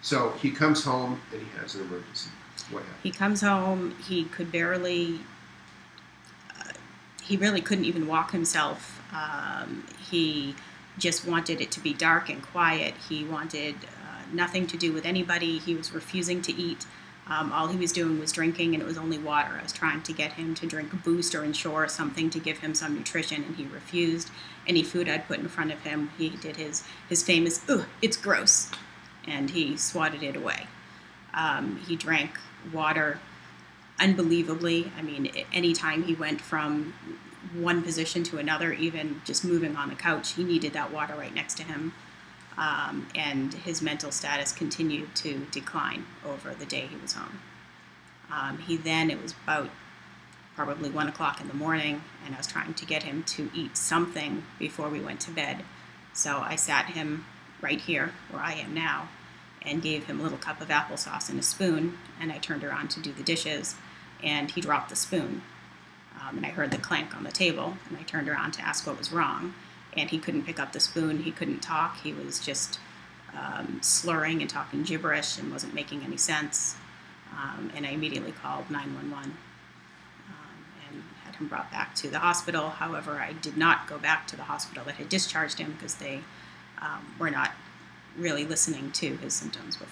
So he comes home and he has an emergency. What happened? He comes home, he could barely, he really couldn't even walk himself. He just wanted it to be dark and quiet. He wanted nothing to do with anybody. He was refusing to eat. All he was doing was drinking, and it was only water. I was trying to get him to drink a Boost or Ensure, something to give him some nutrition, and he refused. Any food I'd put in front of him, he did his famous, "Ugh, it's gross," and he swatted it away. He drank water unbelievably. I mean, anytime he went from one position to another, even just moving on the couch, he needed that water right next to him. And his mental status continued to decline over the day he was home. It was about probably 1 o'clock in the morning, and I was trying to get him to eat something before we went to bed. So I sat him right here, where I am now, and gave him a little cup of applesauce and a spoon, and I turned around to do the dishes, and he dropped the spoon. And I heard the clank on the table, and I turned around to ask what was wrong. And he couldn't pick up the spoon, he couldn't talk, he was just slurring and talking gibberish and wasn't making any sense. And I immediately called 911 and had him brought back to the hospital. However, I did not go back to the hospital that had discharged him because they were not really listening to his symptoms before.